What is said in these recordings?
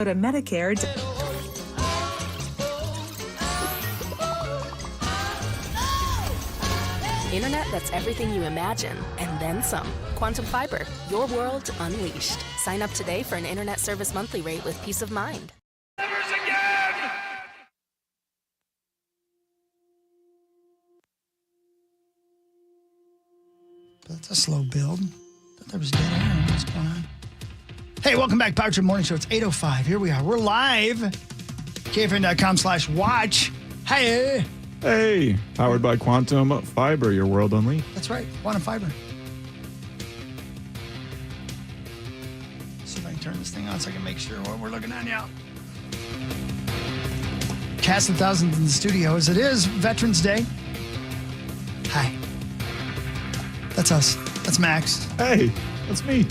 to Medicare. Internet that's everything you imagine, and then some. Quantum Fiber, your world unleashed. Sign up today for an internet service monthly rate with peace of mind. That's a slow build. Thought there was dead air. What's going on? Hey, welcome back. Power Trip Morning Show. It's 8:05. Here we are. We're live. KFN.com/watch. Hey. Hey, powered by Quantum Fiber, your world unleashed. That's right. Quantum Fiber. See if I can turn this thing on so I can make sure what we're looking at now. Cast of thousands in the studio as it is Veterans Day. Hi. That's us. That's Max. Hey, that's me.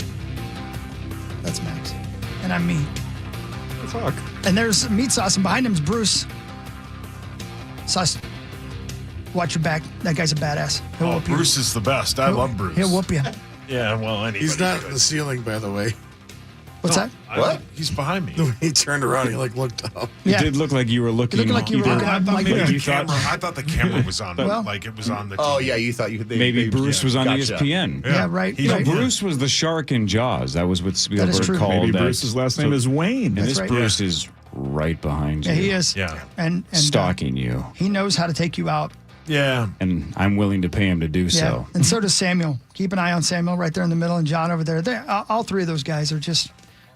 That's Max. And I'm me. That's Hawk. And there's Meat Sauce, and behind him is Bruce. Sauce, watch your back. That guy's a badass. He'll whoop you. Bruce is the best. I love Bruce. He'll whoop you. Yeah, well, anyway. He's not in the ceiling, by the way. What's that? What? He's behind me. He turned around, he looked up. It did look like you were looking. You looked like you were looking up. Like, Maybe you the camera. I thought the camera was on. Well- Like it was on the. Oh TV. yeah, you thought you could. Maybe Bruce was on Gotcha. ESPN. yeah, right. He's right. Bruce was the shark in Jaws. That was what is Spielberg true. called. Maybe that. Bruce's last name is Wayne. And That's this right. Bruce is right behind you. Yeah, he is. Yeah. And Stalking you. he knows how to take you out. Yeah. And I'm willing to pay him to do Yeah. so. And so does Samuel. Keep an eye on Samuel right there in the middle, and John over there. All three of those guys are just,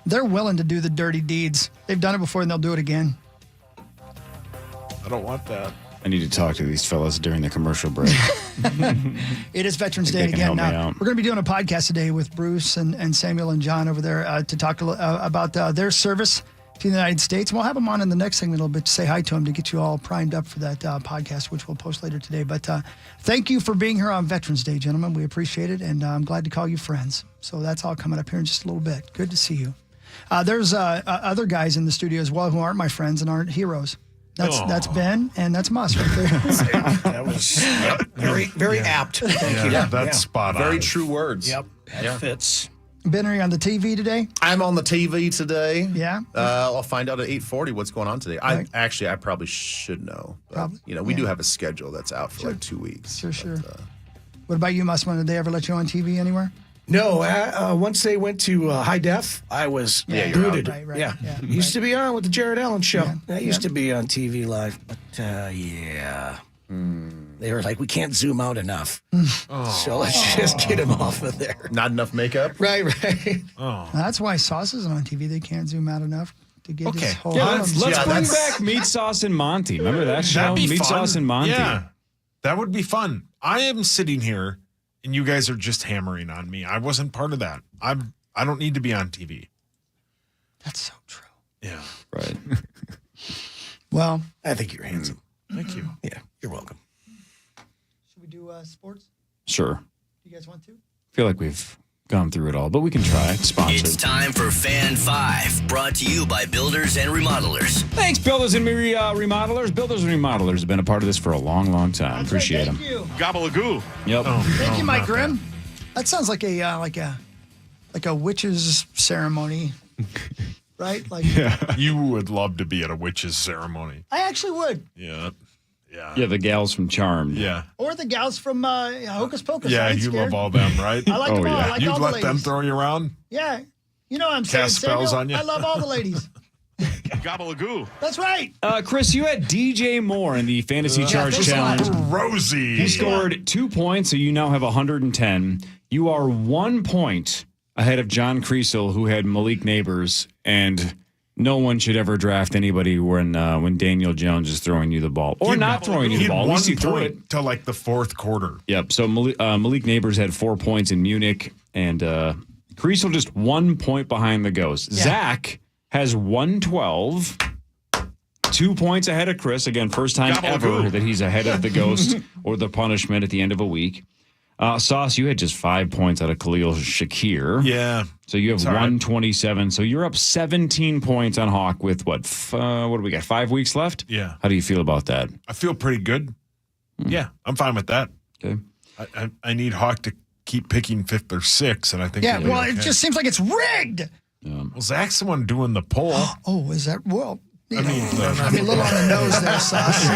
they're willing to do the dirty deeds. They've done it before and they'll do it again. I don't want that. I need to talk to these fellas during the commercial break. It is Veterans Think Day they can again. help me Now, out. we're going to be doing a podcast today with Bruce and Samuel and John over there to talk about their service to the United States. We'll have them on in the next segment a little bit to say hi to them to get you all primed up for that podcast, which we'll post later today. But thank you for being here on Veterans Day, gentlemen. We appreciate it, and I'm glad to call you friends. So that's all coming up here in just a little bit. Good to see you. There's other guys in the studio as well who aren't my friends and aren't heroes. That's Ben and that's Moss right there. That was very apt. Thank you. Yeah, that's spot on. Very true words. Yep, that fits. Ben, are you on the TV today? I'm on the TV today. Yeah. I'll find out at 8:40 what's going on today. Right. I probably should know. But, Probably, we yeah. do have a schedule that's out for like 2 weeks. Sure. What about you, Moss? Did they ever let you on TV anywhere? No, once they went to high def, I was Yeah, you're booted. out, right, yeah. yeah, Used to be on with the Jared Allen show. Yeah, I used to be on TV live, but yeah. They were like, we can't zoom out enough. So let's just get him off of there. Not enough makeup. Right. That's why Sauce isn't on TV. They can't zoom out enough to get his whole Yeah, arm. let's Yeah, bring that's- back Meat Sauce and Monty. Remember that show? That'd be Meat fun. Sauce and Monty. Yeah, that would be fun. I am sitting here, and you guys are just hammering on me. I wasn't part of that. I don't need to be on TV. That's so true. Yeah. Right. Well, I think you're handsome. Thank you. Yeah, you're welcome. should we do sports? Sure. You guys want to? Feel like we've gone through it all, but we can try. It's sponsored. It's time for Fan 5, brought to you by Builders and Remodelers. Thanks, Builders and Remodelers. Builders and Remodelers have been a part of this for a long, long time. Appreciate them. Thank you. Gobble-a-goo. Yep. Thank you, Mike not Grimm. That sounds like a witch's ceremony, right? Like You would love to be at a witch's ceremony. I actually would, Yeah. Yeah, the gals from Charmed. Yeah. or the gals from Hocus Pocus. I Yeah, ain't you scared. love all them, right? I like them all. I like You'd all the let them ladies. throw you around? Yeah, you know what I'm saying. Cast spells Samuel? on you? I love all the ladies. Gobble-a-goo. That's right. Chris, you had DJ Moore in the Fantasy Charge this Challenge. Rosie. He scored 2 points, so you now have 110. You are 1 point ahead of John Creasel, who had Malik Neighbors, and no one should ever draft anybody when Daniel Jones is throwing you the ball. Or not throwing you the ball. At least he threw it. Till like the fourth quarter. Yep. So Malik Neighbors had 4 points in Munich, and Creasel just 1 point behind the Ghost. Yeah. Zach has 112. 2 points ahead of Chris. Again, first time Gobble-a-goo. ever that he's ahead of the Ghost or the punishment at the end of a week. Sauce, you had just 5 points out of Khalil Shakir. Yeah. So you have It's all right. 127. So you're up 17 points on Hawk with what do we got? 5 weeks left? Yeah. How do you feel about that? I feel pretty good. Yeah, I'm fine with that. Okay. I need Hawk to keep picking fifth or sixth, and I think Yeah, we'll be well, okay. it just seems like it's rigged. Well, Zach's the one doing the poll. Oh, is that well? I mean, a little on the nose there, Sauce.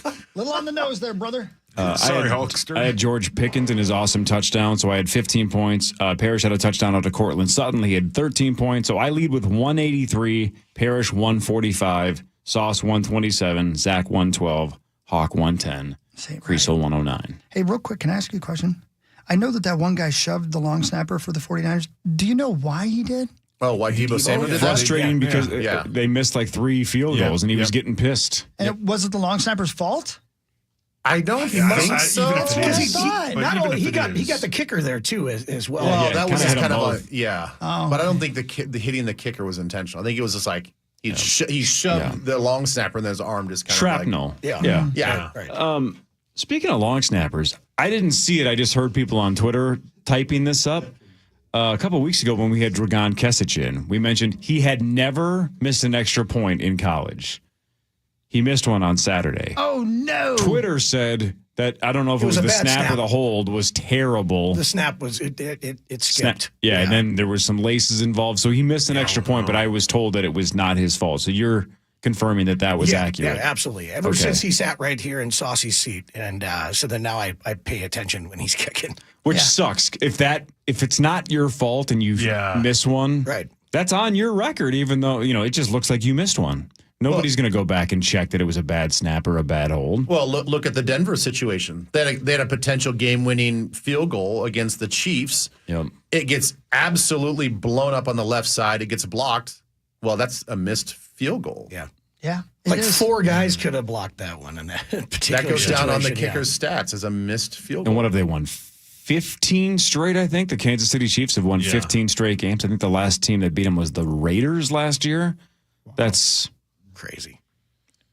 Whoops, little on the nose there, brother. sorry, Hulkster. I had George Pickens in his awesome touchdown, so I had 15 points. Parrish had a touchdown out to Cortland Sutton. He had 13 points, so I lead with 183. Parrish 145. Sauce 127. Zach 112. Hawk 110. Creasel 109. Hey, real quick, can I ask you a question? I know that one guy shoved the long snapper for the 49ers. Do you know why he did? Oh, why Debo Samuel did that? Frustrating because Yeah. they missed like 3 field goals, and he was getting pissed. And was it the long snapper's fault? I don't think so. Even if it Because is. not But only even if he it got is. the kicker there too as well. Well, Yeah, that was kinda just hit kind them of both. but I don't think the hitting the kicker was intentional. I think it was just like he shoved the long snapper and then his arm just kind Shrapnel. of Yeah. Right. Speaking of long snappers, I didn't see it. I just heard people on Twitter typing this up. A couple of weeks ago when we had Dragan Kesic in, we mentioned he had never missed an extra point in college. He missed one on Saturday. Oh, no. Twitter said that, I don't know if it was a the bad snap or snap. the hold, was terrible. The snap was it skipped. Yeah, and then there was some laces involved. So he missed an extra point, but I was told that it was not his fault. So you're confirming that was accurate. Yeah, absolutely. Ever since he sat right here in Saucy's seat, and so then now I pay attention when he's kicking. Which sucks. If it's not your fault and you miss one, Right. that's on your record, even though, it just looks like you missed one. Nobody's going to go back and check that it was a bad snap or a bad hold. Well, look at the Denver situation. They had a potential game-winning field goal against the Chiefs. Yep. It gets absolutely blown up on the left side. It gets blocked. Well, that's a missed field goal. Yeah. Yeah. Like 4 guys could have blocked that one in that particular That goes down on the situation, kicker's stats as a missed field goal. And what have they won? 15 straight, I think. The Kansas City Chiefs have won 15 straight games. I think the last team that beat them was the Raiders last year. That's crazy.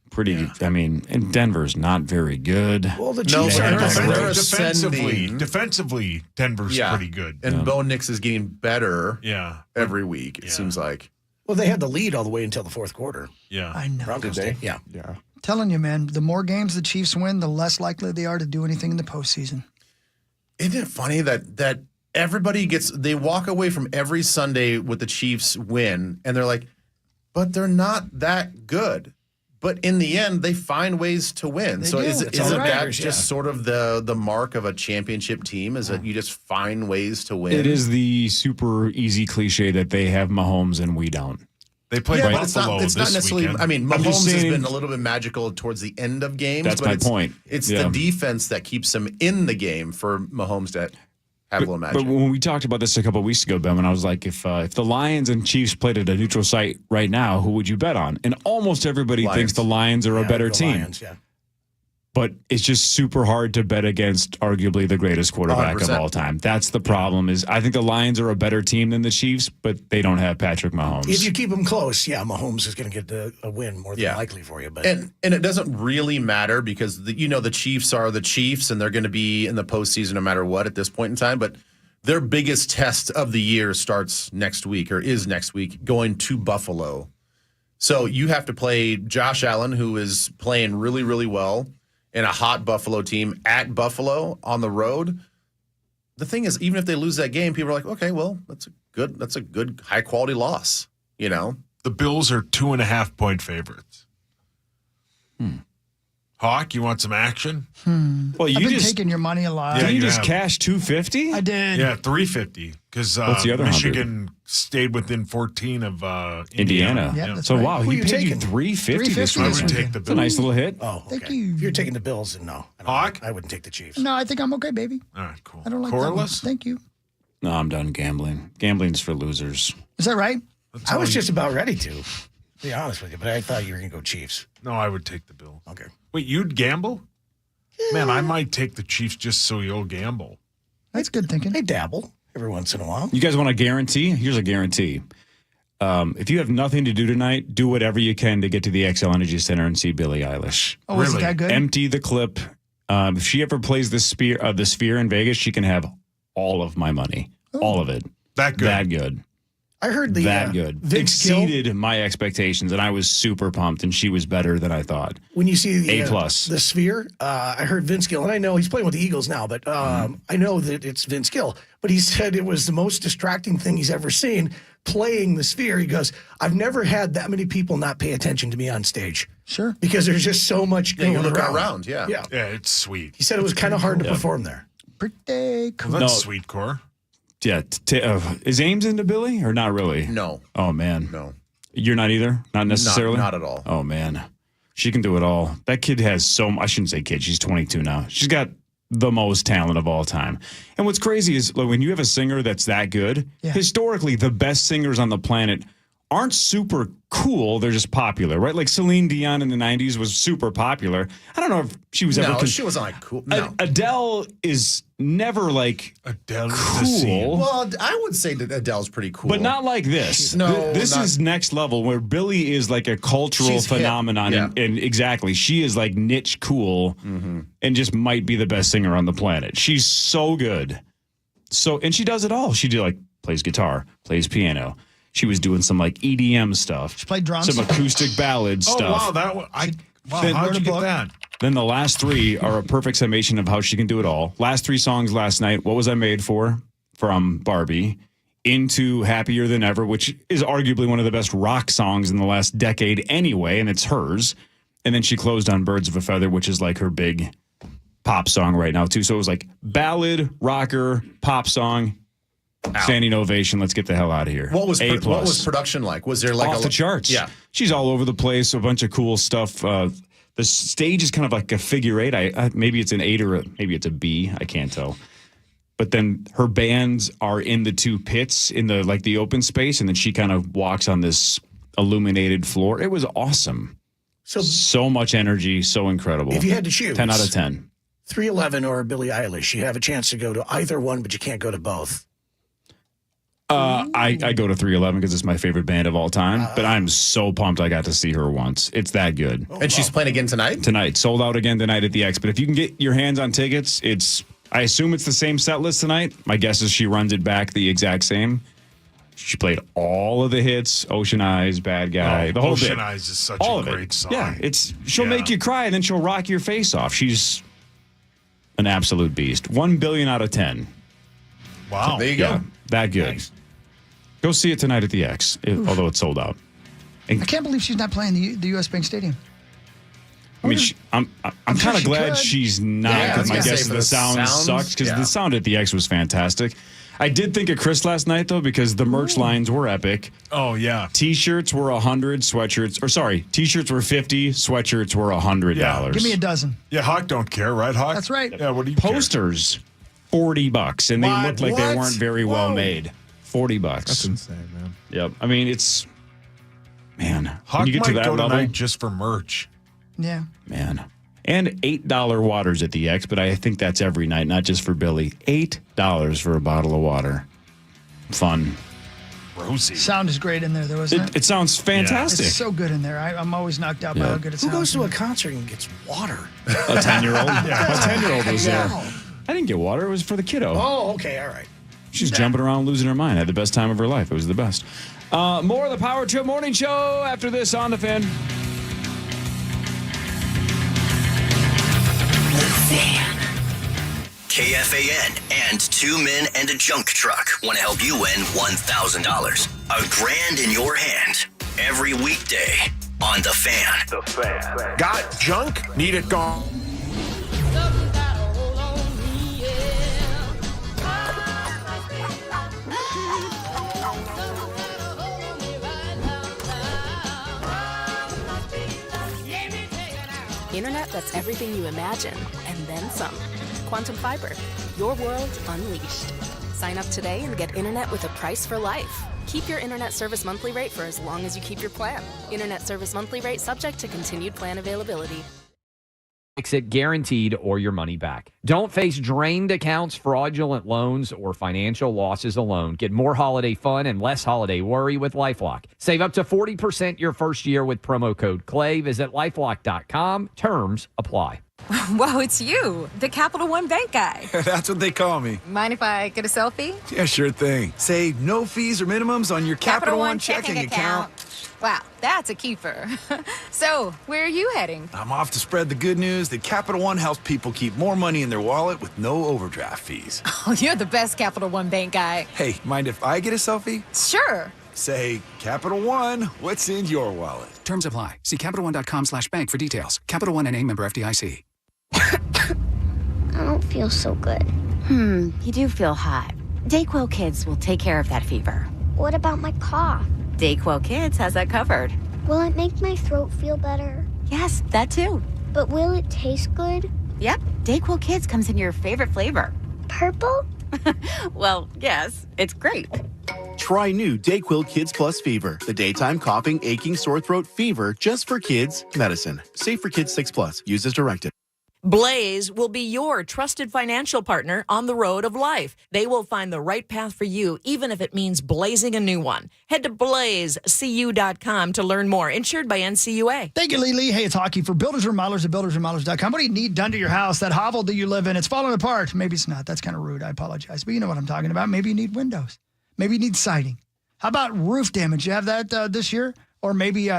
pretty, and Denver's not very good. Well, the No, Chiefs but are they're defending. Defensively, Denver's pretty good. And Bo Nix is getting better Yeah. every week, it seems like. Well, they had the lead all the way until the fourth quarter. Yeah. I know. Broncos did. Yeah. Telling you, man, the more games the Chiefs win, the less likely they are to do anything in the postseason. Isn't it funny that everybody they walk away from every Sunday with the Chiefs win, and they're like, but they're not that good. But in the end, they find ways to win. They So do. isn't It's all right. that just sort of the mark of a championship team? Is that you just find ways to win? It is the super easy cliche that they have Mahomes and we don't. They played Yeah, but Buffalo it's not this necessarily. weekend. I mean, I'm just Mahomes has saying- been a little bit magical towards the end of games. That's but my it's, point. It's Yeah. the defense that keeps them in the game for Mahomes to have a little magic. But when we talked about this a couple of weeks ago, Ben, when I was like, if the Lions and Chiefs played at a neutral site right now, who would you bet on? And almost everybody Lions. thinks the Lions are a better the team. Lions, yeah. But it's just super hard to bet against arguably the greatest quarterback 100%. of all time. That's the problem. Is I think the Lions are a better team than the Chiefs, but they don't have Patrick Mahomes. If you keep them close, Mahomes is going to get a win more than Yeah. likely for you. But And it doesn't really matter because the Chiefs are the Chiefs and they're going to be in the postseason no matter what at this point in time. But their biggest test of the year starts next week or is next week, going to Buffalo. So you have to play Josh Allen, who is playing really, really well in a hot Buffalo team at Buffalo on the road. The thing is, even if they lose that game, people are like, okay, well, that's a good high quality loss, The Bills are 2.5-point favorites. Hawk, you want some action? well, I've been taking your money a lot. Yeah, you you just have. cash $250? I did. Yeah, 350 because What's the other Michigan stayed within 14 of Indiana. Yeah, that's So right. wow, Who he you paid you taking? $350 this $350 I week. this would weekend. take the It's a nice Bills. little hit. oh, okay. Thank you. If you're taking the Bills, then no. Hawk? I wouldn't take the Chiefs. No, I think I'm okay, baby. All right, cool. I don't like that one. Corliss? Thank you. No, I'm done gambling. Gambling's for losers. Is that right? I was just about ready to be honest with you, but I thought you were going to go Chiefs. No, I would take the Bills. Okay. Wait, you'd gamble? Man, I might take the Chiefs just so you'll gamble. That's good thinking. I dabble every once in a while. You guys want a guarantee? Here's a guarantee. If you have nothing to do tonight, do whatever you can to get to the XL Energy Center and see Billie Eilish. Oh, is it Really? that good? Empty the clip. If she ever plays the Sphere in Vegas, she can have all of my money. All of it. That good. That good. I heard the That good. Vince Gill, Exceeded my expectations, and I was super pumped, and she was better than I thought. when you see the A+. the Sphere, I heard Vince Gill, and I know he's playing with the Eagles now, but I know that it's Vince Gill. But he said it was the most distracting thing he's ever seen. playing the Sphere, he goes, I've never had that many people not pay attention to me on stage. Sure. Because there's just so much going you're looking around. around, yeah. Yeah. Yeah, it's sweet. He said it was kind of hard to perform there. Pretty cool. Well, that's No. sweet, Core. Yeah. Is Ames into Billy or not really? No. Oh, man. No. You're not either? Not necessarily? Not at all. Oh, man. She can do it all. That kid has I shouldn't say kid. She's 22 now. She's got the most talent of all time. And what's crazy is like, when you have a singer that's that good, historically, the best singers on the planet aren't super cool. They're just popular, right? Like Celine Dion in the 90s was super popular. I don't know if she was ever... No, she wasn't like cool. No. Adele is never like Adele cool. Well, I would say that Adele's pretty cool. But not like this. No, This not- is next level where Billie is like a cultural She's hip. phenomenon. Yeah. And exactly, she is like niche cool and just might be the best singer on the planet. She's so good. And she does it all. She plays guitar, plays piano. She was doing some like EDM stuff. She played drums. Some acoustic ballad Oh, stuff. wow. Wow, Finn how'd wrote you a get book. that? Then the last three are a perfect summation of how she can do it all. Last three songs last night. What Was I Made For? From Barbie. Into Happier Than Ever, which is arguably one of the best rock songs in the last decade anyway, and it's hers. And then she closed on Birds of a Feather, which is like her big pop song right now, too. So it was like ballad, rocker, pop song, standing ovation. Let's get the hell out of here. What was A+. what was production like? Was there like Off the charts. Yeah. She's all over the place. A bunch of cool stuff. The stage is kind of like a figure eight. Maybe it's an 8 or maybe it's a B. I can't tell. But then her bands are in the two pits in the open space, and then she kind of walks on this illuminated floor. It was awesome. So much energy, so incredible. If you had to choose 10 out of 10. 311 or Billie Eilish, you have a chance to go to either one, but you can't go to both. I go to 311 because it's my favorite band of all time, but I'm so pumped I got to see her once. It's that good. And she's playing again tonight? Tonight. Sold out again tonight at the X. But if you can get your hands on tickets, I assume it's the same set list tonight. My guess is she runs it back the exact same. She played all of the hits, Ocean Eyes, Bad Guy, the whole Ocean bit. Eyes is such all a of it. great song. Yeah, she'll make you cry and then she'll rock your face off. She's an absolute beast. 1 billion out of 10. Wow. There you go. Yeah, that good. Nice. Go see it tonight at the X, although it's sold out. I can't believe she's not playing the U.S. Bank Stadium. I mean, I'm kind sure of she glad could. she's not, Yeah, I because was my gonna guess say, is for the the sound sounds, sucks, because yeah. the sound at the X was fantastic. I did think of Chris last night, though, because the merch lines were epic. Oh, yeah. T-shirts were 100, T-shirts were 50, sweatshirts were $100. Yeah. Give me a dozen. Yeah, Hawk don't care, right, Hawk? That's right. Yeah, what do you care? Posters, $40, and they What? looked like they What? weren't very well Whoa. made. $40. That's insane, man. Yep. I mean, man, Hawk when you get might to that go level, tonight just for merch. Yeah. man. And $8 waters at the X, but I think that's every night, not just for Billy. $8 for a bottle of water. Fun. Rosie. Sound is great in there, though, isn't it? It sounds fantastic. It's so good in there. I'm always knocked out by Yeah. how good it Who sounds. goes to a concert and gets water? A 10-year-old? My 10-year-old was there. Wow. I didn't get water. It was for the kiddo. Oh, okay, all right. She's jumping around, losing her mind. Had the best time of her life. It was the best. More of the Power Trip Morning Show after this on the Fan. KFAN and 2 Men and a Junk Truck want to help you win $1,000. $1,000 in your hand every weekday on The Fan. Got junk? Need it gone. Internet that's everything you imagine, and then some. Quantum Fiber, your world unleashed. Sign up today and get internet with a price for life. Keep your internet service monthly rate for as long as you keep your plan. Internet service monthly rate subject to continued plan availability. Exit guaranteed or your money back. Don't face drained accounts, fraudulent loans, or financial losses alone. Get more holiday fun and less holiday worry with LifeLock. Save up to 40% your first year with promo code CLAY. Visit lifelock.com. Terms apply. Whoa, it's you, the Capital One Bank guy. That's what they call me. Mind if I get a selfie? Yeah, sure thing. Save no fees or minimums on your Capital One checking account. Wow, that's a keeper. So, where are you heading? I'm off to spread the good news that Capital One helps people keep more money in their wallet with no overdraft fees. Oh, you're the best Capital One Bank guy. Hey, mind if I get a selfie? Sure. Say, Capital One, what's in your wallet? Terms apply. See CapitalOne.com/bank for details. Capital One N.A. member FDIC. I don't feel so good. You do feel hot. Dayquil Kids will take care of that fever. What about my cough? Dayquil Kids has that covered. Will it make my throat feel better? Yes, that too. But will it taste good? Yep, Dayquil Kids comes in your favorite flavor. Purple? Well, yes, it's grape. Try new Dayquil Kids Plus Fever, the daytime coughing, aching, sore throat fever just for kids medicine. Safe for kids 6+. Use as directed. Blaze will be your trusted financial partner on the road of life. They will find the right path for you, even if it means blazing a new one. Head to blazecu.com to learn more. Insured by NCUA. Thank you, Lee. Hey, it's Hockey for builders and remodelers at buildersandremodelers.com. What do you need done to your house? That hovel that you live in, it's falling apart. Maybe it's not. That's kind of rude. I apologize. But you know what I'm talking about. Maybe you need windows. Maybe you need siding. How about roof damage? You have that this year? Or maybe,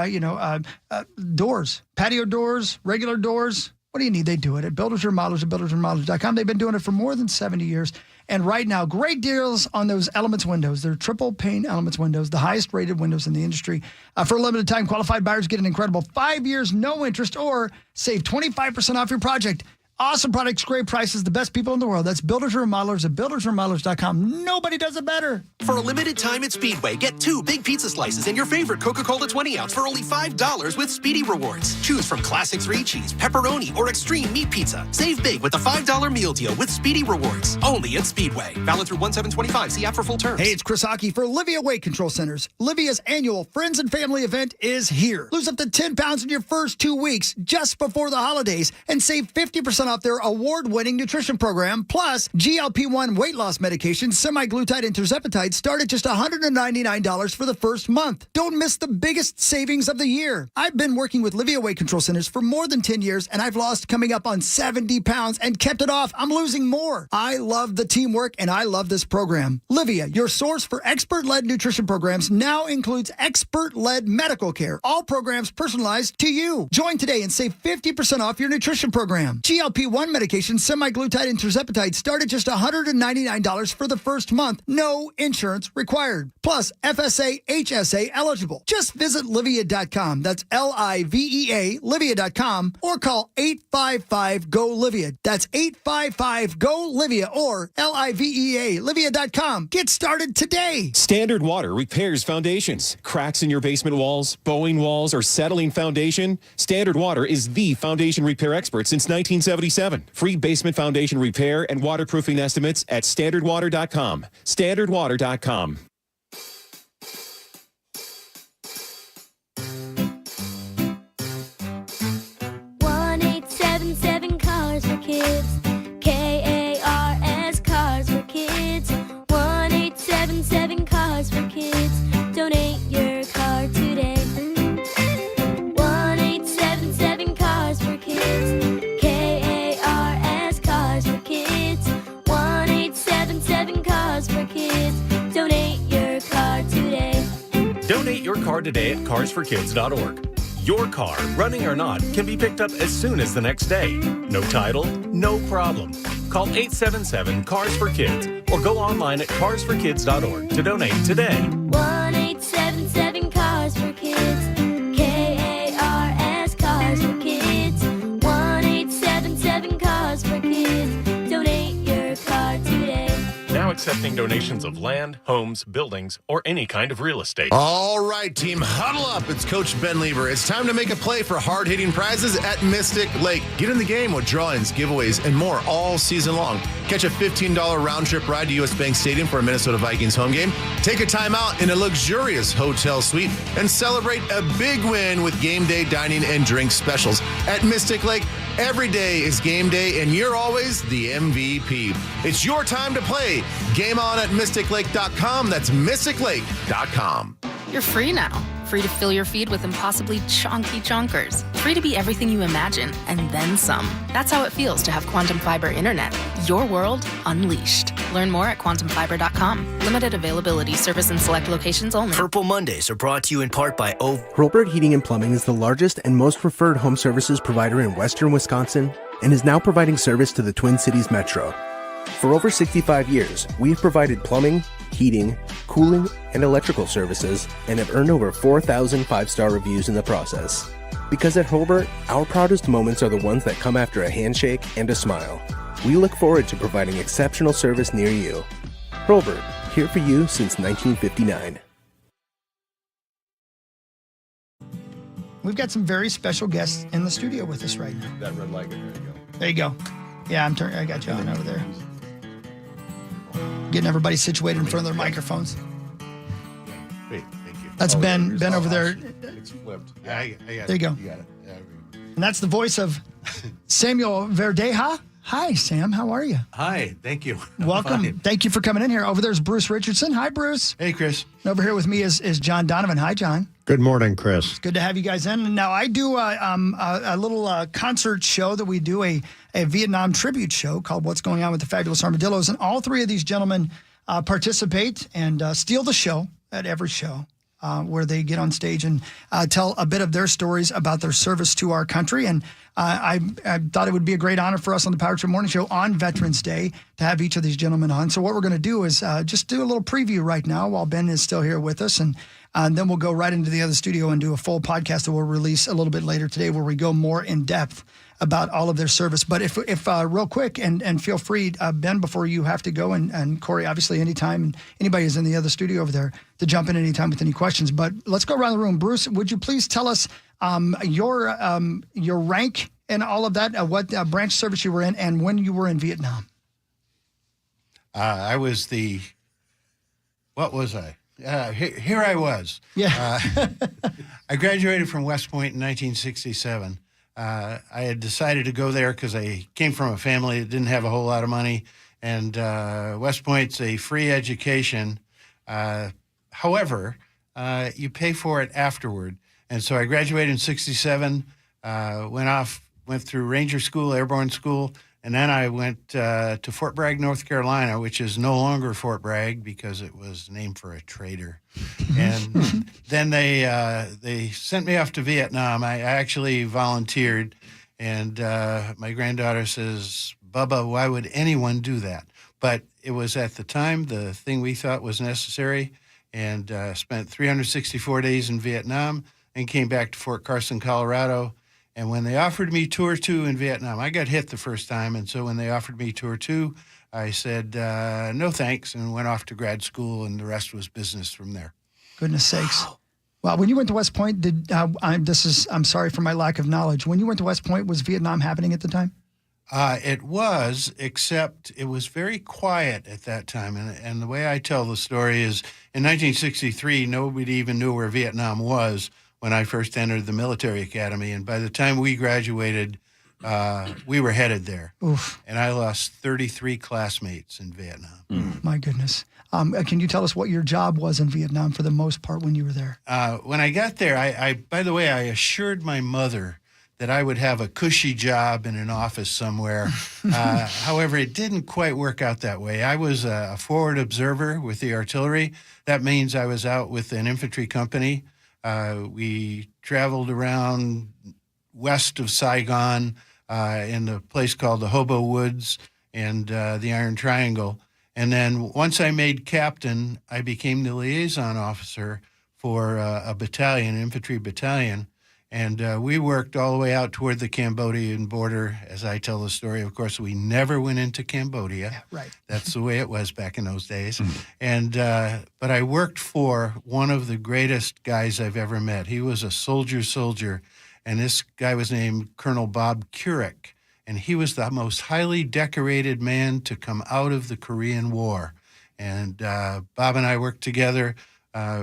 doors, patio doors, regular doors. What do you need? They do it at Builders and Remodelers at buildersandremodelers.com. They've been doing it for more than 70 years. And right now, great deals on those Elements windows. They're triple pane Elements windows, the highest rated windows in the industry. For a limited time, qualified buyers get an incredible 5 years, no interest, or save 25% off your project. Awesome products, great prices, the best people in the world. That's Builders and Remodelers at buildersandremodelers.com. Nobody does it better. For a limited time at Speedway, get 2 big pizza slices and your favorite Coca-Cola 20-ounce for only $5 with Speedy Rewards. Choose from classic 3-cheese, pepperoni, or extreme meat pizza. Save big with the $5 meal deal with Speedy Rewards. Only at Speedway. Valid through 1/7/25. See app for full terms. Hey, it's Chris Hockey for Livia Weight Control Centers. Livia's annual Friends and Family event is here. Lose up to 10 pounds in your first 2 weeks just before the holidays and save 50% off their award-winning nutrition program. Plus, GLP-1 weight loss medication, semaglutide and tirzepatide start at just $199 for the first month. Don't miss the biggest savings of the year. I've been working with Livia Weight Control Centers for more than 10 years, and I've lost coming up on 70 pounds and kept it off. I'm losing more. I love the teamwork, and I love this program. Livia, your source for expert-led nutrition programs, now includes expert-led medical care. All programs personalized to you. Join today and save 50% off your nutrition program. GLP-1 medication, semaglutide and tirzepatide start at just $199 for the first month. No insurance required. Plus, FSA, HSA eligible. Just visit Livia.com. That's Livea, Livia.com, or call 855-GO-LIVIA. That's 855-GO-LIVIA or Livea, Livia.com. Get started today. Standard Water repairs foundations. Cracks in your basement walls, bowing walls, or settling foundation? Standard Water is the foundation repair expert since 1977. Free basement foundation repair and waterproofing estimates at standardwater.com. Standardwater.com. 1877 Cars for Kids. KARS Cars for Kids. 1877 Cars for Kids. Donate your car today. 1877 Cars for Kids. KARS Cars for Kids. 1877 Cars for Kids. Donate your car today. Donate your car today at carsforkids.org. Your car, running or not, can be picked up as soon as the next day. No title? No problem. Call 877-CARS-FOR-KIDS or go online at carsforkids.org to donate today. 1877 Cars for Kids. KARS Cars for Kids. 1877 Cars for Kids. Donate your car today. Now accepting donations of land, homes, buildings, or any kind of real estate. All right, team, huddle up. It's Coach Ben Lieber. It's time to make a play for hard-hitting prizes at Mystic Lake. Get in the game with drawings, giveaways, and more all season long. Catch a $15 round-trip ride to U.S. Bank Stadium for a Minnesota Vikings home game. Take a time out in a luxurious hotel suite and celebrate a big win with game day dining and drink specials. At Mystic Lake, every day is game day, and you're always the MVP. It's your time to play. Game on at mysticlake.com. That's mysticlake.com. You're free now. Free to fill your feed with impossibly chonky chonkers. Free to be everything you imagine, and then some. That's how it feels to have Quantum Fiber Internet. Your world unleashed. Learn more at quantumfiber.com. Limited availability, service in select locations only. Purple Mondays are brought to you in part by Hurlburt Heating and Plumbing is the largest and most preferred home services provider in western Wisconsin and is now providing service to the Twin Cities Metro. For over 65 years, we have provided plumbing, heating, cooling, and electrical services, and have earned over 4,000 5-star reviews in the process. Because at Hurlburt, our proudest moments are the ones that come after a handshake and a smile. We look forward to providing exceptional service near you. Hurlburt, here for you since 1959. We've got some very special guests in the studio with us right now. That red light, there you go. There you go. Yeah, I got you on over there. Getting everybody situated in front of their microphones. Wait, thank you. That's Ben over there. It's flipped. Yeah, I got it. There you go. You got it. Yeah, And that's the voice of Samuel Verdeja. Hi, Sam. How are you? Hi. Thank you. Welcome. Fine. Thank you for coming in here. Over there's Bruce Richardson. Hi, Bruce. Hey, Chris. And over here with me is John Donovan. Hi, John. Good morning, Chris. Good to have you guys in. Now, I do a little concert show that we do, a Vietnam tribute show called What's Going On with the Fabulous Armadillos. And all three of these gentlemen participate and steal the show at every show where they get on stage and tell a bit of their stories about their service to our country. And I thought it would be a great honor for us on the Power Trip Morning Show on Veterans Day to have each of these gentlemen on. So what we're going to do is just do a little preview right now while Ben is still here with us. And then we'll go right into the other studio and do a full podcast that we'll release a little bit later today where we go more in depth about all of their service. But if real quick, and feel free, Ben, before you have to go, and Corey, obviously, anytime, and anybody who's in the other studio over there to jump in anytime with any questions. But let's go around the room. Bruce, would you please tell us your rank and all of that, what branch service you were in, and when you were in Vietnam? I was what was I? Here I was. Yeah. I graduated from West Point in 1967. I had decided to go there because I came from a family that didn't have a whole lot of money, and West Point's a free education. However, you pay for it afterward. And so I graduated in 67, went through Ranger School, Airborne School, and then I went to Fort Bragg, North Carolina, which is no longer Fort Bragg because it was named for a traitor. And then they sent me off to Vietnam. I actually volunteered, and my granddaughter says, "Bubba, why would anyone do that?" But it was at the time the thing we thought was necessary, and spent 364 days in Vietnam and came back to Fort Carson, Colorado. And when they offered me Tour 2 in Vietnam, I got hit the first time. And so when they offered me Tour 2, I said, no thanks, and went off to grad school, and the rest was business from there. Goodness sakes. Well, when you went to West Point, I'm sorry for my lack of knowledge. When you went to West Point, was Vietnam happening at the time? It was, except it was very quiet at that time. And the way I tell the story is in 1963, nobody even knew where Vietnam was when I first entered the military academy. And by the time we graduated, we were headed there. Oof. And I lost 33 classmates in Vietnam. My goodness. Can you tell us what your job was in Vietnam for the most part when you were there? When I got there, by the way, I assured my mother that I would have a cushy job in an office somewhere. However, it didn't quite work out that way. I was a forward observer with the artillery. That means I was out with an infantry company. We traveled around west of Saigon in a place called the Hobo Woods and the Iron Triangle. And then once I made captain, I became the liaison officer for a battalion, an infantry battalion. And we worked all the way out toward the Cambodian border. As I tell the story, of course, we never went into Cambodia. Yeah, right. That's the way it was back in those days. And but I worked for one of the greatest guys I've ever met. He was a soldier, and this guy was named Colonel Bob Couric. And he was the most highly decorated man to come out of the Korean War. And Bob and I worked together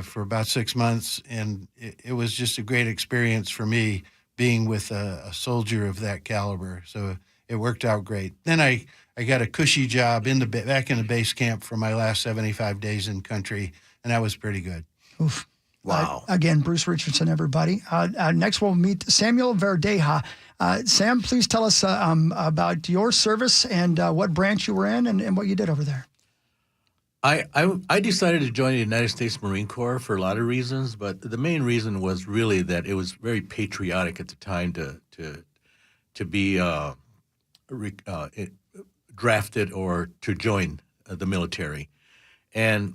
for about 6 months, and it was just a great experience for me being with a soldier of that caliber. So it worked out great. Then I got a cushy job back in the base camp for my last 75 days in country, and that was pretty good. Oof. Wow. Again, Bruce Richardson, everybody. Next, we'll meet Samuel Verdeja. Sam, please tell us about your service and what branch you were in and what you did over there. I decided to join the United States Marine Corps for a lot of reasons, but the main reason was really that it was very patriotic at the time to be drafted or to join the military. And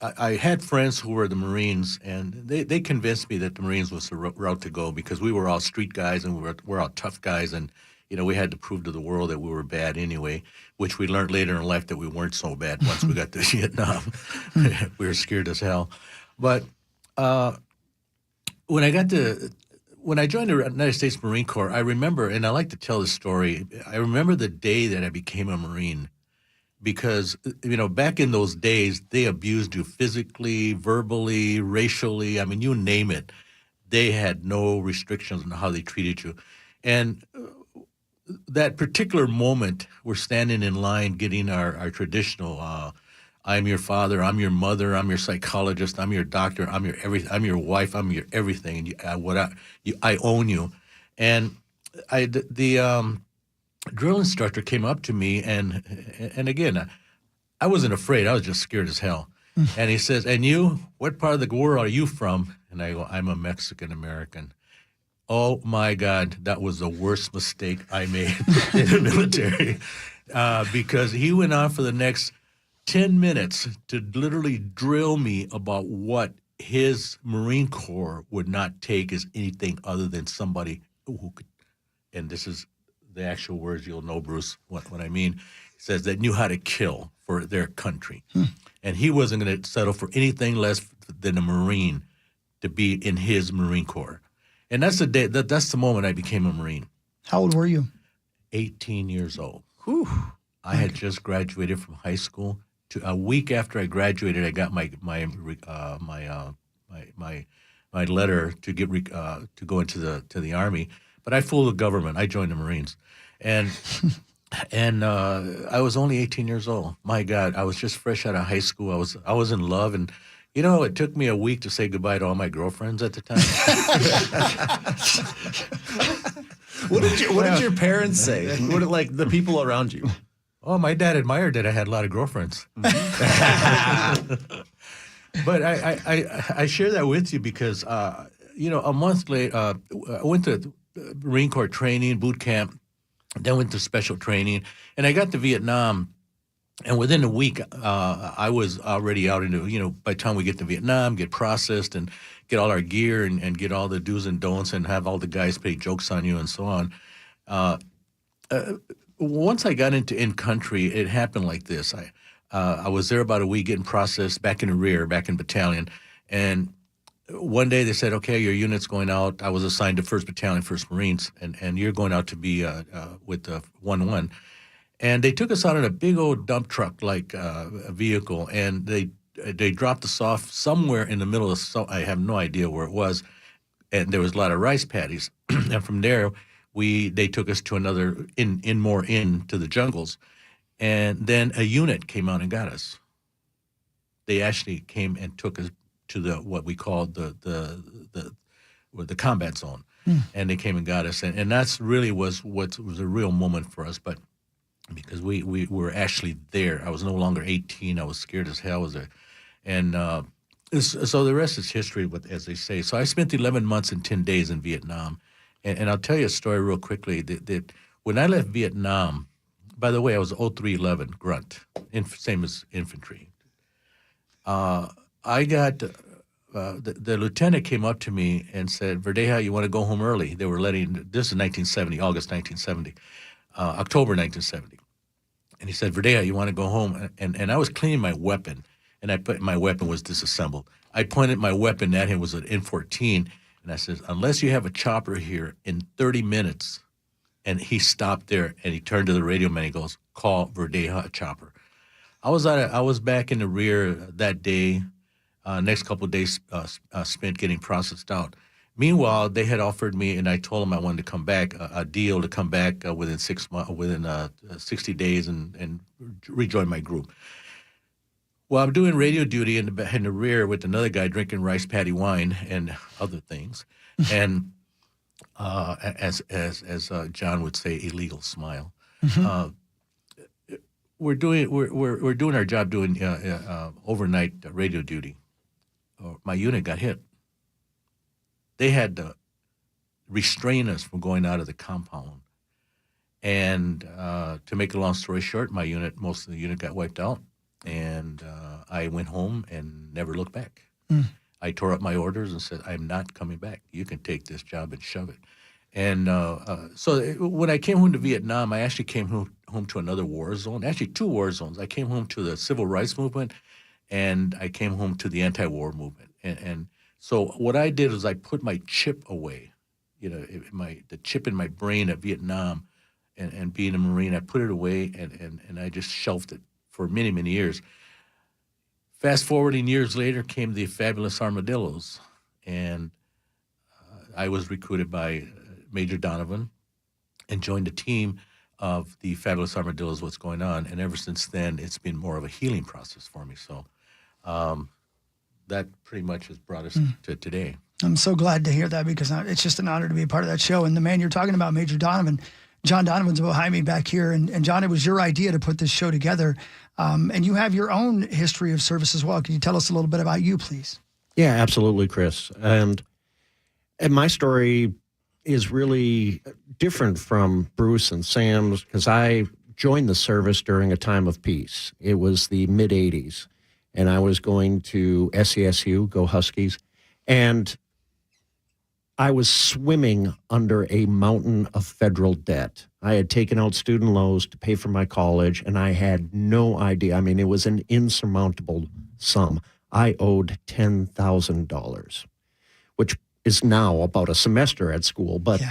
I had friends who were the Marines, and they convinced me that the Marines was the route to go because we were all street guys and we're all tough guys, and we had to prove to the world that we were bad anyway, which we learned later in life that we weren't so bad once we got to Vietnam. We were scared as hell. But when I joined the United States Marine Corps, I remember, and I like to tell this story, I remember the day that I became a Marine. Because, back in those days, they abused you physically, verbally, racially. I mean, you name it. They had no restrictions on how they treated you. And that particular moment, we're standing in line getting our traditional, I'm your father, I'm your mother, I'm your psychologist, I'm your doctor, I'm your everything, I'm your wife, I'm your everything, and I own you. And the drill instructor came up to me, and again, I wasn't afraid. I was just scared as hell. And he says, "And you, what part of the world are you from?" And I go, "I'm a Mexican American." Oh my God, that was the worst mistake I made in the military, because he went on for the next 10 minutes to literally drill me about what his Marine Corps would not take as anything other than somebody who could, and this is the actual words, you'll know, Bruce, what I mean. He says that knew how to kill for their country. And he wasn't going to settle for anything less than a Marine to be in his Marine Corps. And that's the day, that's the moment I became a Marine. How old were you? 18 years old. Whew. I had just graduated from high school. A week after I graduated, I got my letter to go into the Army. But I fooled the government. I joined the Marines, and I was only 18 years old. My God, I was just fresh out of high school. I was in love, and it took me a week to say goodbye to all my girlfriends at the time. What did your parents say? What did, like, the people around you? Oh, my dad admired that I had a lot of girlfriends. But I share that with you because a month later, I went to Marine Corps training, boot camp, then went to special training, and I got to Vietnam. And within a week, I was already out into, by the time we get to Vietnam, get processed and get all our gear and get all the do's and don'ts and have all the guys play jokes on you and so on. Once I got into in-country, it happened like this. I was there about a week getting processed back in the rear, back in battalion. And one day they said, okay, your unit's going out. I was assigned to 1st Battalion, 1st Marines, and you're going out to be with the 1-1. And they took us out in a big old dump truck like a vehicle, and they dropped us off somewhere in the middle of I have no idea where it was, and there was a lot of rice paddies. And from there, they took us to another more into the jungles, and then a unit came out and got us. They actually came and took us to what we called the combat zone, and they came and got us, and that's really was what was a real moment for us, but. Because we were actually there. I was no longer 18. I was scared as hell. So the rest is history, as they say. So I spent 11 months and 10 days in Vietnam. And I'll tell you a story real quickly. That when I left Vietnam, by the way, I was 0311 grunt, same as infantry. I got, the lieutenant came up to me and said, Verdeja, you want to go home early? They were this is 1970, August 1970. October 1970. And he said, Verdeja, you want to go home? And I was cleaning my weapon, and my weapon was disassembled. I pointed my weapon at him, it was an M14, and I said, unless you have a chopper here in 30 minutes, and he stopped there, and he turned to the radio man, he goes, call Verdeja a chopper. I was back in the rear that day, next couple of days spent getting processed out. Meanwhile, they had offered me, and I told them I wanted to come back, a deal to come back within 6 months, within 60 days, and rejoin my group. Well, I'm doing radio duty in the rear with another guy drinking rice paddy wine and other things, and as John would say, illegal smile. We're doing our job doing overnight radio duty. My unit got hit. They had to restrain us from going out of the compound. And to make a long story short, most of the unit got wiped out. And I went home and never looked back. I tore up my orders and said, I'm not coming back. You can take this job and shove it. And so when I came home to Vietnam, I actually came home to another war zone, actually 2 war zones. I came home to the civil rights movement, and I came home to the anti-war movement. And so what I did was I put my chip away, the chip in my brain at Vietnam and being a Marine. I put it away, and I just shelved it for many, many years. Fast forwarding years later came the Fabulous Armadillos, and I was recruited by Major Donovan and joined the team of the Fabulous Armadillos, What's Going On. And ever since then, it's been more of a healing process for me. So that pretty much has brought us to today. I'm so glad to hear that, because it's just an honor to be a part of that show. And the man you're talking about, Major Donovan, John Donovan's behind me back here. And John, it was your idea to put this show together. And you have your own history of service as well. Can you tell us a little bit about you, please? Yeah, absolutely, Chris. And my story is really different from Bruce and Sam's, because I joined the service during a time of peace. It was the mid-'80s, and I was going to SESU, go Huskies, and I was swimming under a mountain of federal debt. I had taken out student loans to pay for my college, and I had no idea. I mean, it was an insurmountable sum. I owed $10,000, which is now about a semester at school. But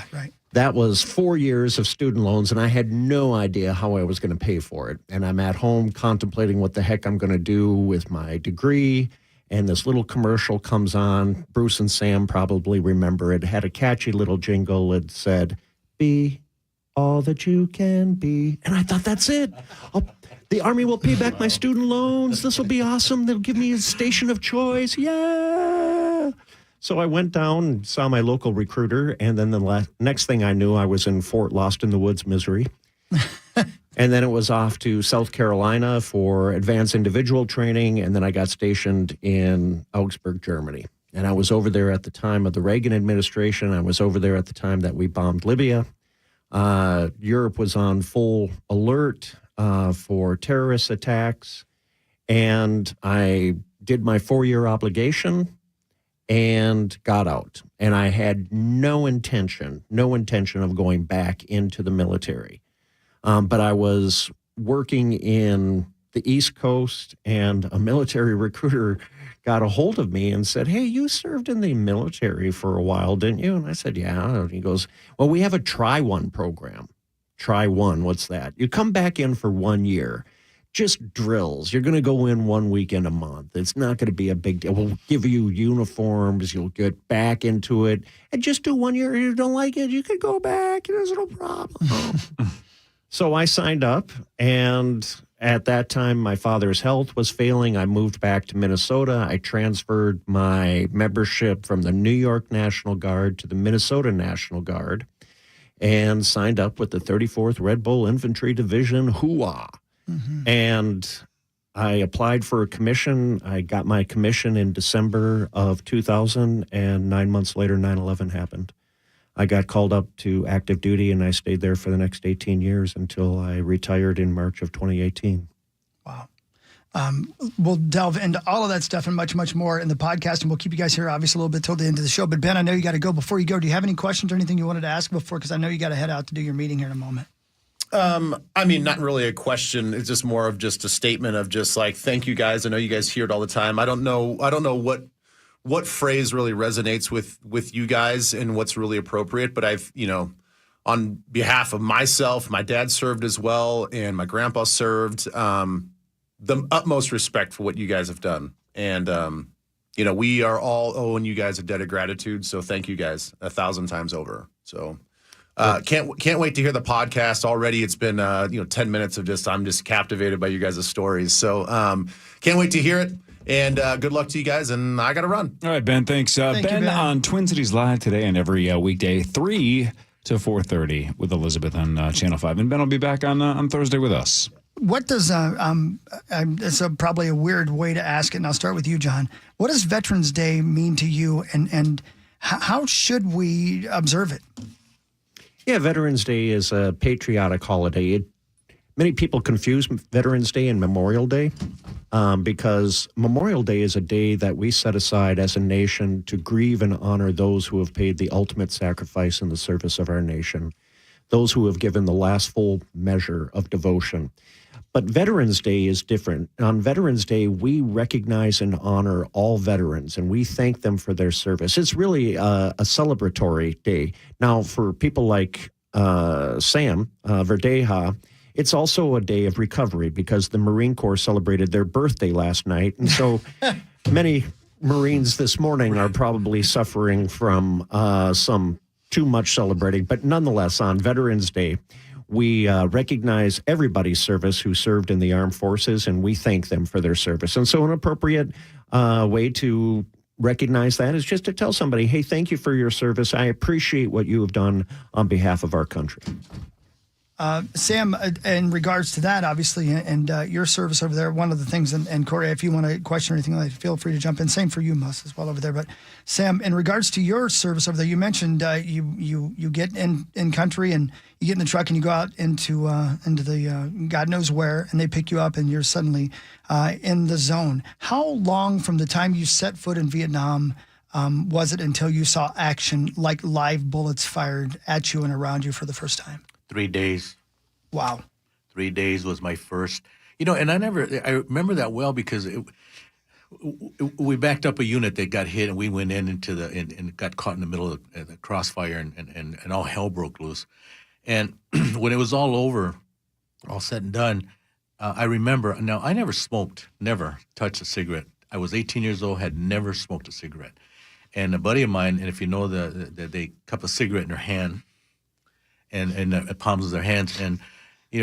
that was 4 years of student loans, and I had no idea how I was going to pay for it. And I'm at home contemplating what the heck I'm going to do with my degree. And this little commercial comes on. Bruce and Sam probably remember it. It had a catchy little jingle. It said, "Be all that you can be." And I thought, that's it. The Army will pay back my student loans. This will be awesome. They'll give me a station of choice. Yeah. So I went down and saw my local recruiter. And then the next thing I knew, I was in Fort Lost in the Woods, Missouri. And then it was off to South Carolina for advanced individual training. And then I got stationed in Augsburg, Germany. And I was over there at the time of the Reagan administration. I was over there at the time that we bombed Libya. Europe was on full alert for terrorist attacks. And I did my 4-year obligation and got out. And I had no intention of going back into the military. But I was working in the East Coast, and a military recruiter got a hold of me and said, "Hey, you served in the military for a while, didn't you?" And I said, "Yeah." And he goes, "Well, we have a Try One program." Try One, what's that? You come back in for 1 year, just drills. You're going to go in 1 weekend a month. It's not going to be a big deal. We'll give you uniforms. You'll get back into it. And just do 1 year. If you don't like it, you could go back. There's no problem. So I signed up, and at that time, my father's health was failing. I moved back to Minnesota. I transferred my membership from the New York National Guard to the Minnesota National Guard and signed up with the 34th Red Bull Infantry Division, Hoo-ah. And I applied for a commission. I got my commission in December of 2000, and 9 months later, 9/11 happened. I got called up to active duty, and I stayed there for the next 18 years until I retired in March of 2018. We'll delve into all of that stuff and much, much more in the podcast, and we'll keep you guys here, obviously, a little bit till the end of the show. But, Ben, I know you got to go. Before you go, do you have any questions or anything you wanted to ask before? Because I know you got to head out to do your meeting here in a moment. I mean, not really a question. It's just more of just a statement of just like, thank you guys. I know you guys hear it all the time. I don't know what phrase really resonates with you guys and what's really appropriate. But I've, on behalf of myself, my dad served as well, and my grandpa served, the utmost respect for what you guys have done. And, we are all owing you guys a debt of gratitude. So thank you guys 1,000 times over. So can't wait to hear the podcast already. It's been, 10 minutes of I'm just captivated by you guys' stories. So can't wait to hear it. And good luck to you guys. And I got to run. All right, Ben, thanks. Thank you, Ben, Ben, on Twin Cities Live today and every weekday, 3 to 4:30 with Elizabeth on Channel 5. And Ben will be back on Thursday with us. What does, it's probably a weird way to ask it, and I'll start with you, John. What does Veterans Day mean to you, and how should we observe it? Yeah, Veterans Day is a patriotic holiday. Many people confuse Veterans Day and Memorial Day. because Memorial Day is a day that we set aside as a nation to grieve and honor those who have paid the ultimate sacrifice in the service of our nation, those who have given the last full measure of devotion. But Veterans Day is different. On Veterans Day, we recognize and honor all veterans, and we thank them for their service. It's really a celebratory day. Now, for people like Sam Verdeja, it's also a day of recovery because the Marine Corps celebrated their birthday last night. And so many Marines this morning are probably suffering from some too much celebrating. But nonetheless, on Veterans Day, we recognize everybody's service who served in the armed forces, and we thank them for their service. And so an appropriate way to recognize that is just to tell somebody, hey, thank you for your service. I appreciate what you have done on behalf of our country. Sam, in regards to that, obviously, and your service over there, one of the things, and Corey, if you want to question or anything like that, feel free to jump in. Same for you, Mus, as well over there. But Sam, in regards to your service over there, you mentioned you get in country and you get in the truck and you go out into the God knows where, and they pick you up and you're suddenly in the zone. How long from the time you set foot in Vietnam was it until you saw action, like live bullets fired at you and around you for the first time? 3 days. Wow. 3 days was my first, and I remember that well because we backed up a unit that got hit and we went into and got caught in the middle of the crossfire and all hell broke loose. And when it was all over, all said and done, I remember, now I never smoked, never touched a cigarette. I was 18 years old, had never smoked a cigarette. And a buddy of mine, and if you know they cup a cigarette in their hand, and the palms of their hands, and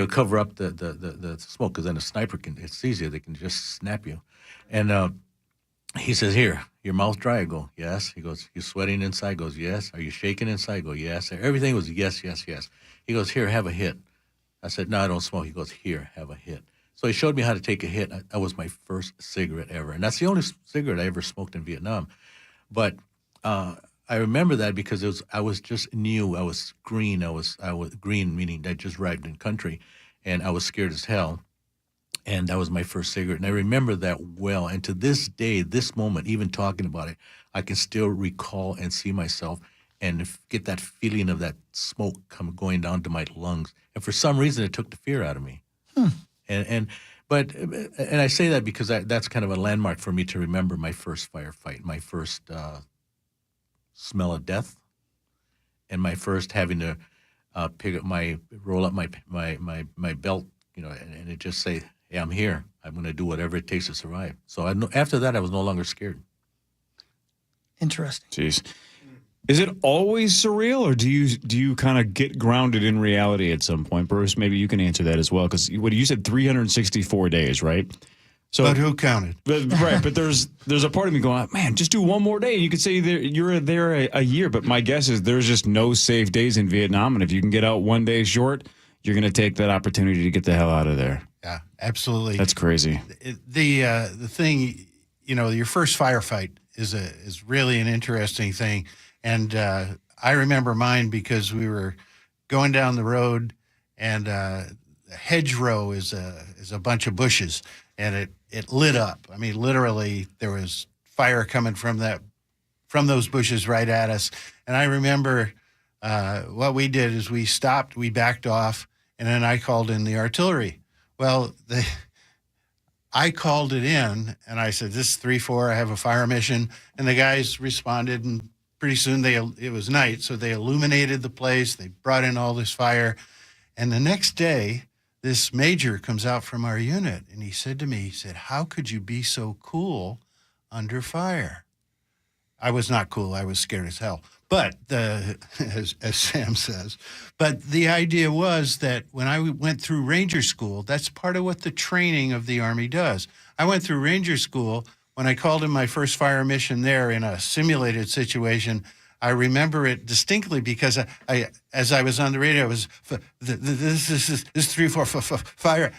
cover up the smoke, because then a sniper it's easier, they can just snap you. And he says, "Here, your mouth dry?" I go, "Yes." He goes, "You sweating inside?" I goes, "Yes." "Are you shaking inside?" I go, "Yes." Everything was yes, yes, yes. He goes, "Here, have a hit." I said, "No, I don't smoke." He goes, "Here, have a hit." So he showed me how to take a hit. That was my first cigarette ever, and that's the only cigarette I ever smoked in Vietnam. But I remember that because I was just new. I was green. I was green, meaning I just arrived in country, and I was scared as hell. And that was my first cigarette. And I remember that well. And to this day, this moment, even talking about it, I can still recall and see myself and get that feeling of that smoke going down to my lungs. And for some reason, it took the fear out of me. But I say that because that's kind of a landmark for me to remember my first firefight, my first smell of death, and my first having to roll up my belt, and it just say, "Hey, I'm here. I'm going to do whatever it takes to survive." So after that, I was no longer scared. Interesting. Jeez. Is it always surreal, or do you kind of get grounded in reality at some point? Bruce, maybe you can answer that as well, because what you said, 364 days, right? So, but who counted? Right, but there's a part of me going, man, just do one more day. You could say you're there a year, but my guess is there's just no safe days in Vietnam, and if you can get out one day short, you're going to take that opportunity to get the hell out of there. Yeah, absolutely. That's crazy. The thing, your first firefight is really an interesting thing, and I remember mine because we were going down the road, and a hedgerow is a bunch of bushes, and it lit up. I mean, literally, there was fire coming from those bushes right at us. And I remember what we did is we stopped, we backed off, and then I called in the artillery. Well, I called it in, and I said, "This is 3-4, I have a fire mission." And the guys responded, and pretty soon it was night, so they illuminated the place. They brought in all this fire. And the next day, this major comes out from our unit, and he said to me, "How could you be so cool under fire?" I was not cool. I was scared as hell. But as Sam says, but the idea was that when I went through Ranger School, that's part of what the training of the Army does. I went through Ranger School. When I called in my first fire mission there in a simulated situation, I remember it distinctly because as I was on the radio, I was this is 3-4 fire,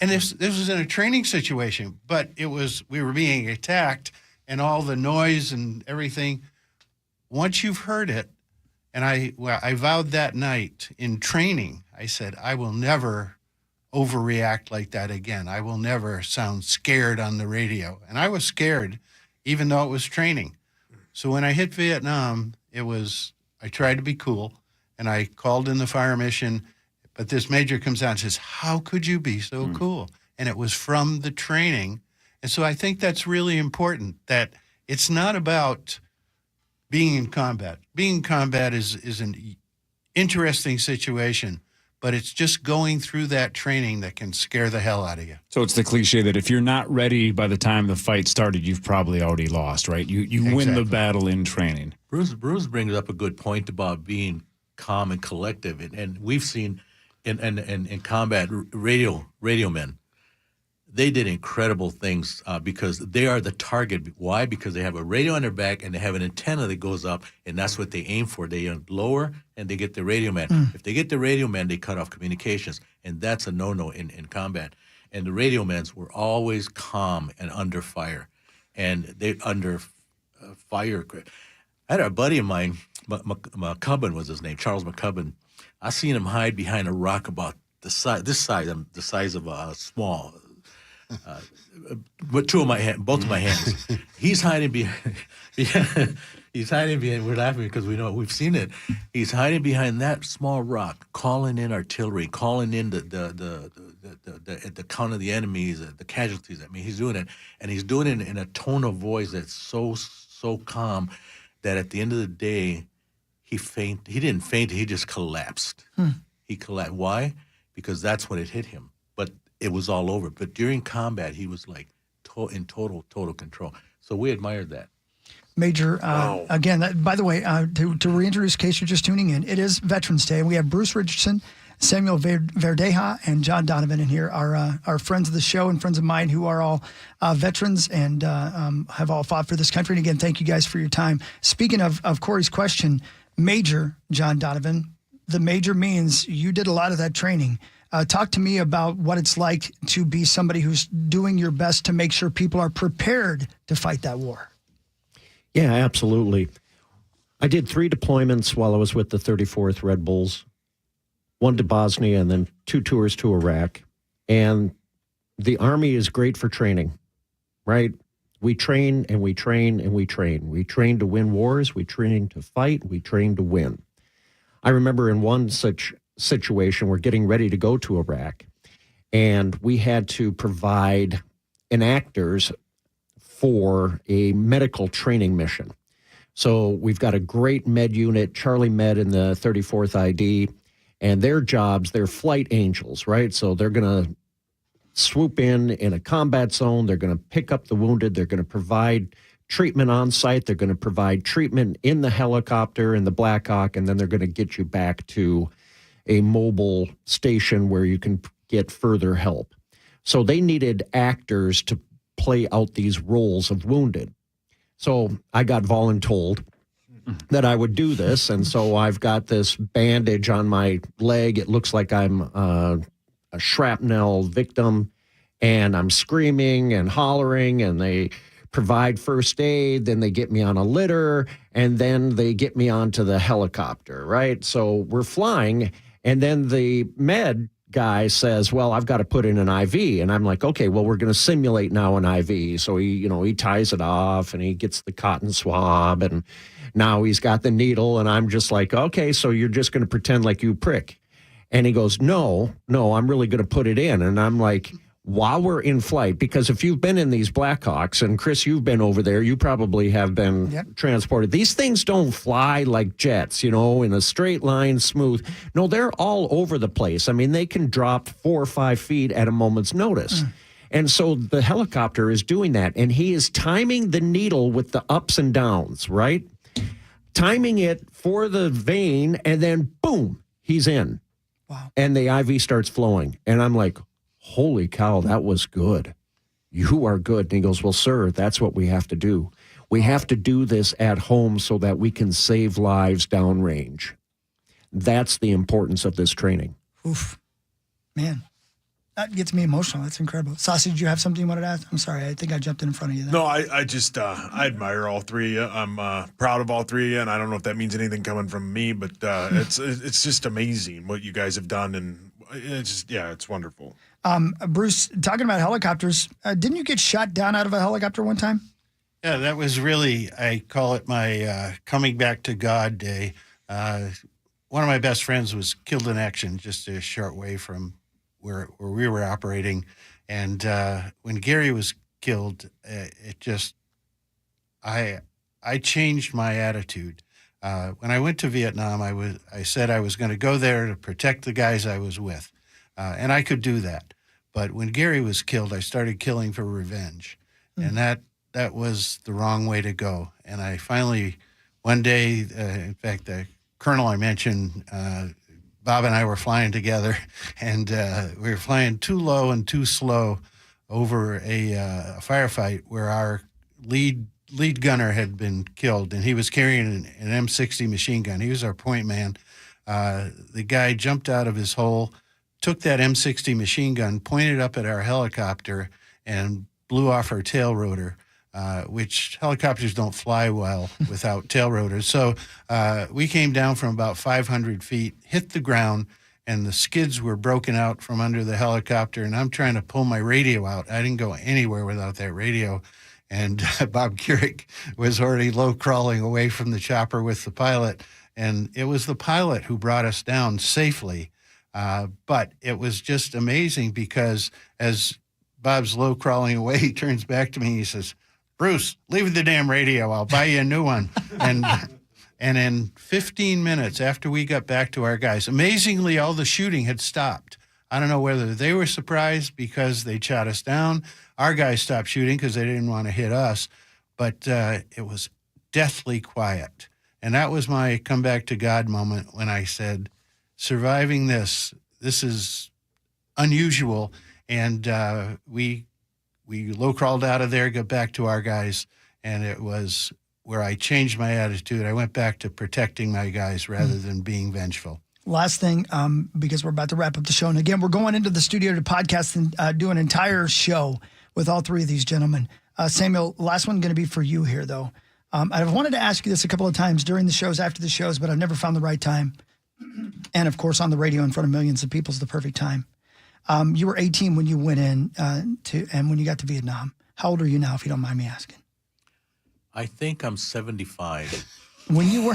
and this was in a training situation, but we were being attacked, and all the noise and everything. Once you've heard it, and I vowed that night in training, I said, I will never overreact like that again. I will never sound scared on the radio. And I was scared, even though it was training. So when I hit Vietnam, I tried to be cool, and I called in the fire mission, but this major comes out and says, how could you be so cool? And it was from the training. And so I think that's really important, that it's not about being in combat. Being in combat is an interesting situation, but it's just going through that training that can scare the hell out of you. So it's the cliche that if you're not ready by the time the fight started, you've probably already lost, right? You win the battle in training. Bruce brings up a good point about being calm and collective, and we've seen in combat radio men. They did incredible things because they are the target. Why? Because they have a radio on their back and they have an antenna that goes up, and that's what they aim for. They lower and they get the radio man. If they get the radio man, they cut off communications, and that's a no-no in combat. And the radio men were always calm and under fire, and they under fire. I had a buddy of mine, McCubbin was his name, Charles McCubbin. I seen him hide behind a rock about the size of a small. But both of my hands. He's hiding behind. He's hiding behind. We're laughing because we've seen it. He's hiding behind that small rock, calling in artillery, calling in the count of the enemies, the casualties. I mean, he's doing it, and he's doing it in a tone of voice that's so calm that at the end of the day, he didn't faint. He just collapsed. He collapsed. Why? Because that's when it hit him. But it was all over. But during combat, he was like in total control. So we admired that. Major, again, by the way, to reintroduce in case you're just tuning in, it is Veterans Day. We have Bruce Richardson, Samuel Verdeja, and John Donovan in here, our friends of the show and friends of mine who are all veterans and have all fought for this country. And again, thank you guys for your time. Speaking of Corey's question, Major John Donovan, the major means you did a lot of that training. Talk to me about what it's like to be somebody who's doing your best to make sure people are prepared to fight that war. Yeah, absolutely. I did 3 deployments while I was with the 34th Red Bulls, 1 to Bosnia and then 2 tours to Iraq. And the Army is great for training, right? We train and we train and we train. We train to win wars. We train to fight. We train to win. I remember in one such situation, we're getting ready to go to Iraq, and we had to provide enactors for a medical training mission. So we've got a great med unit, Charlie Med in the 34th ID, and their jobs, they're flight angels, right? So they're going to swoop in a combat zone. They're going to pick up the wounded. They're going to provide treatment on site. They're going to provide treatment in the helicopter, in the Black Hawk, and then they're going to get you back to a mobile station where you can get further help. So they needed actors to play out these roles of wounded. So I got voluntold that I would do this, and so I've got this bandage on my leg. It looks like I'm a shrapnel victim, and I'm screaming and hollering, and they provide first aid, then they get me on a litter, and then they get me onto the helicopter, right? So we're flying, and then the med guy says, well, I've got to put in an IV. And I'm like, okay, well, we're going to simulate now an IV. So he ties it off and he gets the cotton swab and now he's got the needle. And I'm just like, okay, so you're just going to pretend like you prick. And he goes, no, I'm really going to put it in. And I'm like, while we're in flight, because if you've been in these Blackhawks, and Chris, you've been over there, you probably have been transported. These things don't fly like jets, in a straight line, smooth. No, they're all over the place. I mean, they can drop 4 or 5 feet at a moment's notice. And so the helicopter is doing that, and he is timing the needle with the ups and downs, right? Timing it for the vein, and then boom, he's in. Wow. And the IV starts flowing. And I'm like, holy cow, that was good. You are good. And he goes, well, sir, that's what we have to do. We have to do this at home so that we can save lives downrange. That's the importance of this training. Oof. Man, that gets me emotional. That's incredible. Saucy, did you have something you wanted to ask? I'm sorry. I think I jumped in front of you there. No, I just, I admire all 3 of you. I'm proud of all 3 of you, and I don't know if that means anything coming from me, but it's just amazing what you guys have done. And it's wonderful. Bruce, talking about helicopters, didn't you get shot down out of a helicopter one time? Yeah, that was really, I call it my coming back to God day. One of my best friends was killed in action just a short way from where we were operating. And when Gary was killed, I changed my attitude. When I went to Vietnam, I said I was going to go there to protect the guys I was with. And I could do that. But when Gary was killed, I started killing for revenge. And that was the wrong way to go. And I finally, one day, in fact, the colonel I mentioned, Bob and I were flying together, and we were flying too low and too slow over a firefight where our lead gunner had been killed, and he was carrying an M60 machine gun. He was our point man. The guy jumped out of his hole, took that M60 machine gun, pointed up at our helicopter, and blew off our tail rotor, which helicopters don't fly well without tail rotors. So we came down from about 500 feet, hit the ground, and the skids were broken out from under the helicopter, and I'm trying to pull my radio out. I didn't go anywhere without that radio. And Bob Keurig was already low crawling away from the chopper with the pilot. And it was the pilot who brought us down safely. But it was just amazing because as Bob's low crawling away, he turns back to me and he says, "Bruce, leave the damn radio. I'll buy you a new one." And in 15 minutes after we got back to our guys, amazingly, all the shooting had stopped. I don't know whether they were surprised because they shot us down. Our guys stopped shooting because they didn't want to hit us. But it was deathly quiet. And that was my come back to God moment when I said, surviving this is unusual. And we low crawled out of there, got back to our guys, and it was where I changed my attitude. I went back to protecting my guys rather than being vengeful. Last thing, because we're about to wrap up the show. And again, we're going into the studio to podcast and do an entire show with all three of these gentlemen. Samuel, last one going to be for you here, though. I've wanted to ask you this a couple of times during the shows, after the shows, but I've never found the right time. And, of course, on the radio in front of millions of people is the perfect time. You were 18 when you went in and when you got to Vietnam. How old are you now, if you don't mind me asking? I think I'm 75. When you were...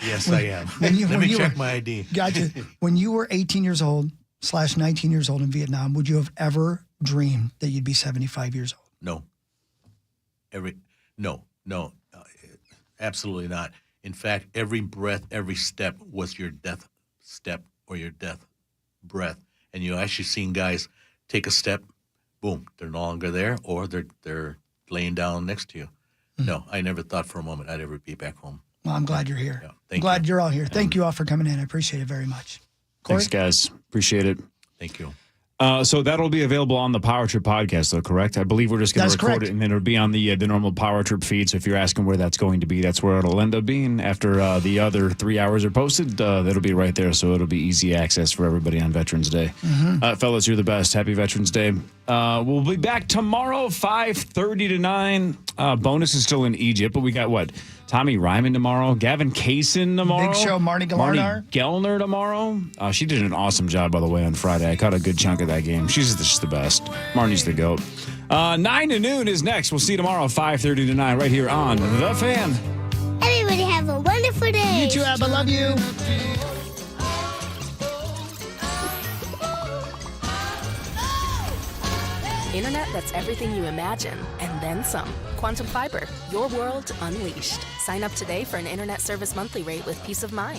Yes, I am. Let me check my ID. Gotcha. When you were 18 years old / 19 years old in Vietnam, would you have ever dreamed that you'd be 75 years old? No. No, absolutely not. In fact, every breath, every step was your death step or your death breath. And you actually seen guys take a step, boom, they're no longer there, or they're laying down next to you. No, I never thought for a moment I'd ever be back home. Well, I'm glad you're here. Yeah, I'm glad you're all here. Thank you all for coming in. I appreciate it very much. Corey? Thanks, guys. Appreciate it. Thank you. So that'll be available on the Power Trip podcast, though, correct? I believe we're just going to record it, and then it'll be on the normal Power Trip feed. So if you're asking where that's going to be, that's where it'll end up being. After the other 3 hours are posted, that'll be right there. So it'll be easy access for everybody on Veterans Day. Fellas, you're the best. Happy Veterans Day. We'll be back tomorrow, 5:30 to 9. Bonus is still in Egypt, but we got what? Tommy Ryman tomorrow, Gavin Kaysen tomorrow. Big show, Marnie Galardar. Marnie Gellner tomorrow. She did an awesome job, by the way, on Friday. I caught a good chunk of that game. She's just the best. Marnie's the GOAT. 9 to noon is next. We'll see you tomorrow, 5:30 to 9, right here on The Fan. Everybody have a wonderful day. You too, Ab. I love you. Internet that's everything you imagine, and then some. Quantum Fiber, your world unleashed. Sign up today for an internet service monthly rate with peace of mind.